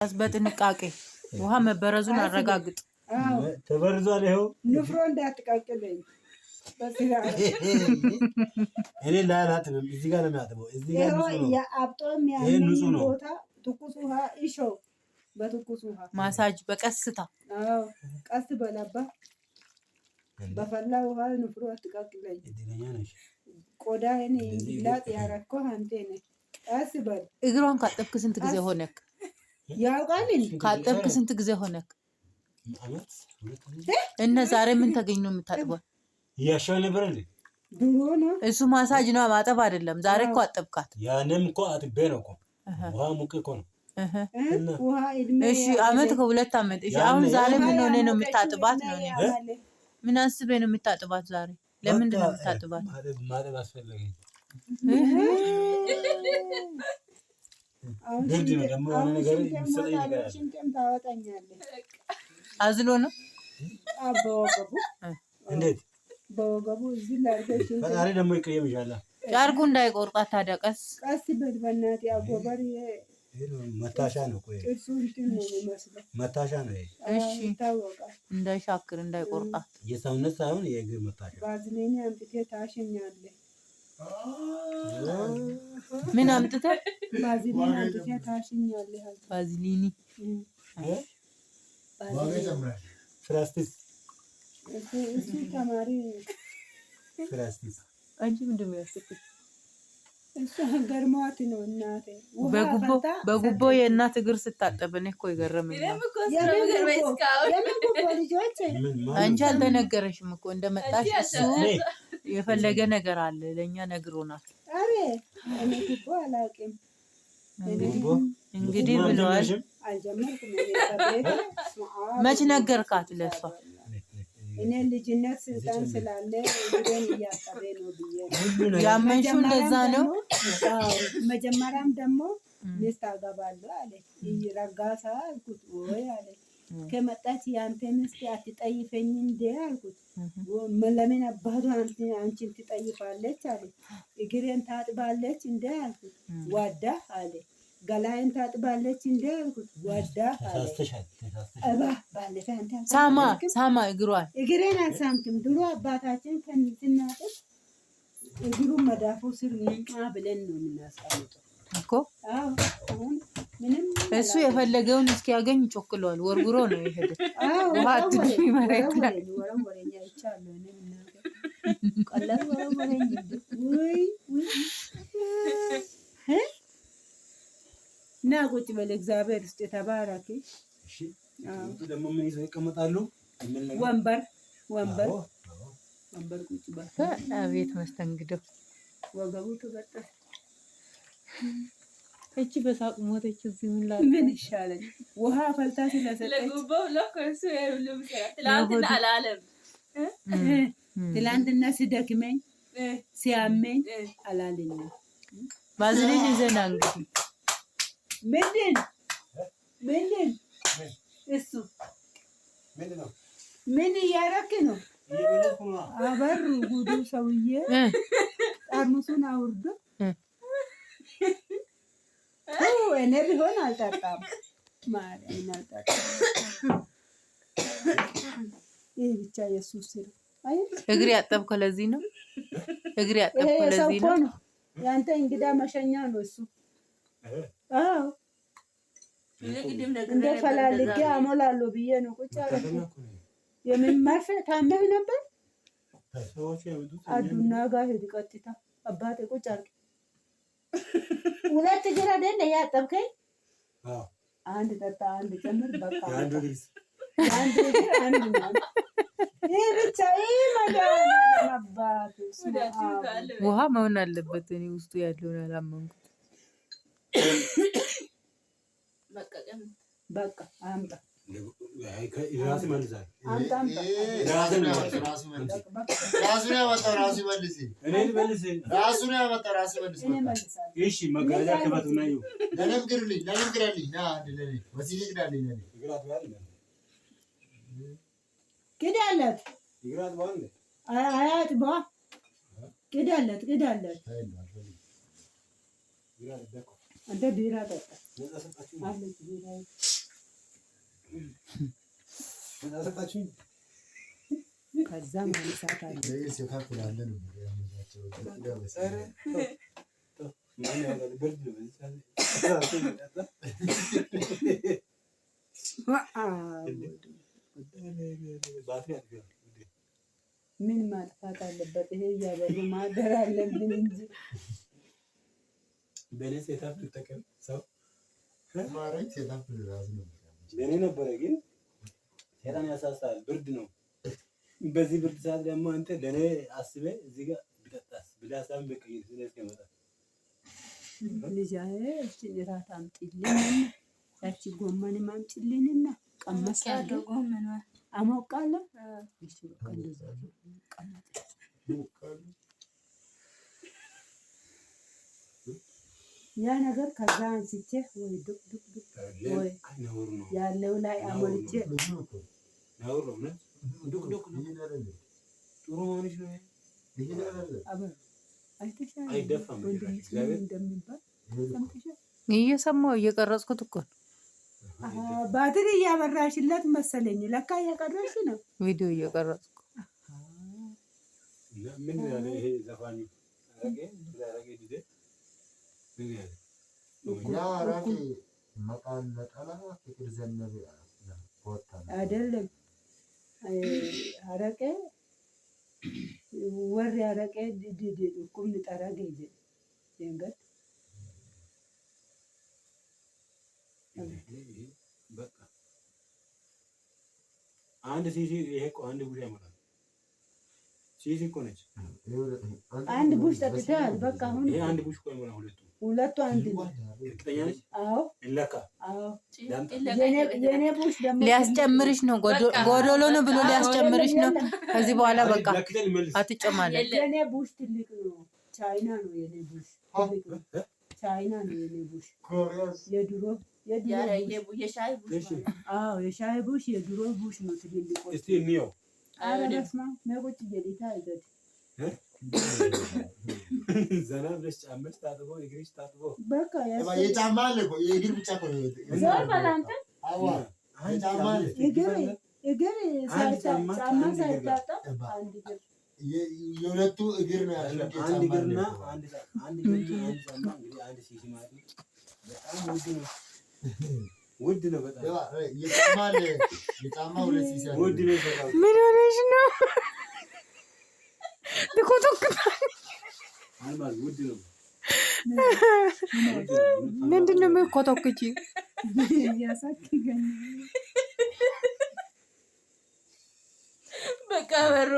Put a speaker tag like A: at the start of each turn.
A: በጥንቃቄ ውሃ መበረዙን አረጋግጥ።
B: ተበርዟል። ይኸው
C: ንፍሮ እንዳትቀቅልኝ።
B: እኔ ላላጥብም እዚህ ጋር ነው የሚያጥበው። እዚህ ጋር
C: አብጦም ያንን ቦታ ትኩስ ውሃ ይሾው በትኩስ ውሃ
A: ማሳጅ በቀስታ
C: ቀስ በላባ በፈላ ውሃ ንፍሮ አትቀቅልኝ።
B: እድለኛ ነሽ።
C: ቆዳዬን ይላጥ ያረከው አንተ ነህ። ቀስ በል።
A: እግሯን ካጠብክ ስንት ጊዜ ሆነክ?
C: ያውቃል
A: ካጠብክ ስንት ጊዜ ሆነክ? እና ዛሬ ምን ተገኝ ነው የምታጥበው?
B: ያሻው ነበር እንዴ?
C: ድሮ ነው
A: እሱ ማሳጅ ነው ማጠብ አይደለም። ዛሬ እኮ አጠብካት።
B: ያንም እኮ አጥቤ ነው እኮ ውሃ ሙቅ እኮ ነው።
C: ውሃ እድሜ
A: እሺ አመት ከሁለት አመት። እሺ አሁን ዛሬ ምን ሆነ ነው የምታጥባት ነው? ምን አስቤ ነው የምታጥባት ዛሬ? ለምንድን ነው የምታጥባት?
B: ማጠብ አስፈለገኝ።
A: አዝሎ ነው
B: እንዴት?
C: በወገቡ እዚህ ላርገሽ
B: ፈጣሪ ደግሞ ይቀየምሻል።
A: ጫርቁ እንዳይቆርጣት ታዲያ ቀስ
C: በል በእናትህ። አጎበር
B: መታሻ ነው። ቆይ
C: እሱ እንትን ነው የሚመስለው
B: መታሻ ነው።
A: እሺ
C: ይታወቃል።
A: እንዳይሻክር እንዳይቆርጣት
B: የሰውነት ሳይሆን የእግር መታሻ።
C: ባዝሊን አምጥተህ ታሸኛለህ።
A: ምን አምጥተህ?
C: ባዝሊን አምጥተህ ታሸኛለህ።
A: ባዝሊኒ
B: ፍራስቲስ
C: እሱ ተማሪ
B: ፍራስቲስ
A: አንቺ ምንድን ነው ያስፈልግ?
C: እሱ ገርሟት ነው እናቴ።
A: በጉቦ የእናት እግር ስታጠብ እኔ እኮ ይገርመኛል። አንቺ አልተነገረሽም እኮ እንደመጣሽ እሱ የፈለገ ነገር አለ ለእኛ ነግሮናል።
C: አሬ እኔ ጉቦ አላውቅም
A: እንግዲህ ብለዋል። መች ነገርካት ለሷ?
C: እኔ ልጅነት ስልጣን ስላለ እግሬን እያጠበ ነው ብዬ
A: ያመንሽው እንደዛ ነው።
C: መጀመሪያም ደግሞ ሚስት አገባለሁ አለ። ረጋሳ አልኩት። ወይ አለ ከመጣች የአንተ ሚስት አትጠይፈኝ እንዴ አልኩት። ለምን አባቱ አንቺን ትጠይፋለች አለ። እግሬን ታጥባለች እንዴ አልኩት። ዋዳ አለ። ገላይን ታጥባለች እንዴ አልኩት። ዋዳ አለ።
A: ሳማ
C: እግሬን አልሳምክም። ድሮ አባታችን ስናጥብ እግሩን መዳፉ ስር ብለን ነው የምናስቀምጠው
A: እኮ። እሱ የፈለገውን እስኪያገኝ ጮክሏል። ወርጉሮ ነው የሄደ። ውሃ ትንሽ ይመረክላል።
C: ወረኛ ይቻላል። ቀላል ወረኛ ወይ እና ቁጭ በል። እግዚአብሔር ውስጥ የተባረክ።
B: እሺ ደግሞ ምን ይዘው ይቀመጣሉ?
C: ወንበር ቁጭ በል።
A: አቤት መስተንግዶ።
C: ወገቡ ተበጠረ።
A: እቺ በሳቅ ሞተች። እዚህ
C: ምን ይሻለኝ? ውሃ ፈልታ ስለሰጠች ትላንትና ሲደክመኝ ሲያመኝ አላለኝም።
A: ባዝሊን ይዘና እንግዲህ
C: ምንድን እሱ ምን እያደረክ ነው? አበሩ ጉዱ ሰውዬ ጠርሙሱን አውርዶ እኔ ቢሆን አልጠጣም። ማርያምን አልጠጣም። ይህ ብቻ የሱስ ስራ።
A: እግር ያጠብከው ለዚህ ነው። እግር ያጠብከው ለዚህ ነው።
C: ያንተ እንግዳ መሸኛ ነው እሱ። አዎ እንደ ፈላልጌ አሞላለሁ ብዬ ነው ቁጭ አልኩት። የምን መርፌ ታመህ ነበር? አዱና ጋር ሂድ ቀጥታ። አባቴ ቁጭ አልክ። ሁለት እግር አይደል ያጠብከኝ? አንድ ጠጣ፣ አንድ ጨምር። በቃ አንድ እግር አንድ ነው። ይሄ ብቻ ማባቱ
A: ውሃ መሆን አለበት። እኔ ውስጡ ያለውን አላመንኩት።
C: በቃ አምጣ።
B: ራሱ መልሳል።
D: ራሱን ያመጣው ራሱ ይመልስ። ራሱን ያመጣው ራሱ ይመልስ።
B: እሺ መጋረጃ ክፈቱና እዩ።
D: ለኔም ግርልኝ ና አንድ ለኔ ወሲኒ ግዳልኝ ለኔ
C: ግዳለት
B: ይግራት ባንዴ
C: አያት ባ ግዳለት አንተ ቢራ ጠጣ አለች ቢራ ከዛ ማንሳት አለ ምን ማጥፋት አለበት? ይሄ እያበሩ ማደር አለብን እንጂ
B: በኔ ሴታፕ ልጠቀም ሰው
D: ማረኝ ሴታፕ ራሱ ነው።
B: በኔ ነበረ ግን ሴጣን ያሳሳል። ብርድ ነው። በዚህ ብርድ ሰዓት ደግሞ አንተ ለኔ አስበህ እዚህ ጋር ቢጠጣስ ብለህ ሀሳብን በቀይር ስለዚህ ከመጣ
C: ልጅ እቺ እራት አምጪልኝ ያቺ ጎመን አምጪልኝና ቀመስ አድርጎ ጎመን አሞቃለሁ። እሺ በቃ እንደዛ ቀመጥ ያ ነገር ከዛ አንስቼ ወይ ዱቅ ዱቅ ዱቅ ወይ ያለው ላይ አሞልቼ
B: ነውር ነው። ዱቅ ዱቅ ጥሩ ማንሽ ነው። አይደፋም
C: እንደሚባል
A: እየሰማሁ እየቀረጽኩት እኮ
C: ባትሪ እያበራሽለት መሰለኝ። ለካ እየቀረሽ ነው
A: ቪዲዮ እየቀረጽኩ።
B: ምን ያለ ይሄ ዘፋኝ አረጌ ዲደ ምን ያለ
D: ያ አረጌ መቃል ነጠላ ፍቅር ዘነበ
C: አይደለም አረቄ ወር አረቄ ዲዲ ቁም ጠራገ ይዘ የንገት
B: በቃ አንድ ሲሲ ይሄ እኮ አንድ ቡሽ ያመጣል። ሲሲ እኮ ነች።
C: አንድ ቡሽ ጠጥተሃል። በቃ አሁን
B: ይሄ አንድ ቡሽ እኮ ይሞላ
C: ሁለቱ አንድ
B: እርግጠኛ ነች?
C: አዎ
B: እንለካ።
C: አዎ የኔ ቡሽ ደግሞ
A: ሊያስጨምርሽ ነው። ጎዶሎ ነው ብሎ ሊያስጨምርሽ ነው። ከዚህ በኋላ በቃ አትጨማለቅ።
C: የኔ ቡሽ ትልቅ ነው። ቻይና ነው የኔ ቡሽ ትልቅ ነው። ቻይና ነው የኔ ቡሽ የድሮ የሻይ ቡሽ። አዎ የሻይ ቡሽ የድሮ ቡሽ ነው ትልልቆ።
B: እስቲ እንየው።
C: አረ በስመ አብ ነጎች እየዲታ አይገድ
B: ዘና ብለሽ ጫማሽ ታጥቦ እግርሽ ታጥቦ
C: በቃ
D: የጫማ አለ እኮ የእግር ብቻ እኮ ነው።
C: ዞር በል አንተ።
D: አዋ የጫማ አለ
C: እግር ጫማ ሳይታጠብ አንድ እግር
D: የሁለቱ እግር ነው ያለው።
B: አንድ እግርና አንድ ጫማ እንግዲህ አንድ ሲሲ ማለት ነው። በጣም ውድ ነው። በጣም
D: የጫማ አለ የጫማ ሁለት ሲሲ አለ።
B: ውድ ነው።
A: ምን ሆነሽ ነው?
B: ውድ ነው።
A: ምንድን ነው የምትኮተኩቺ?
C: በቃ በሩ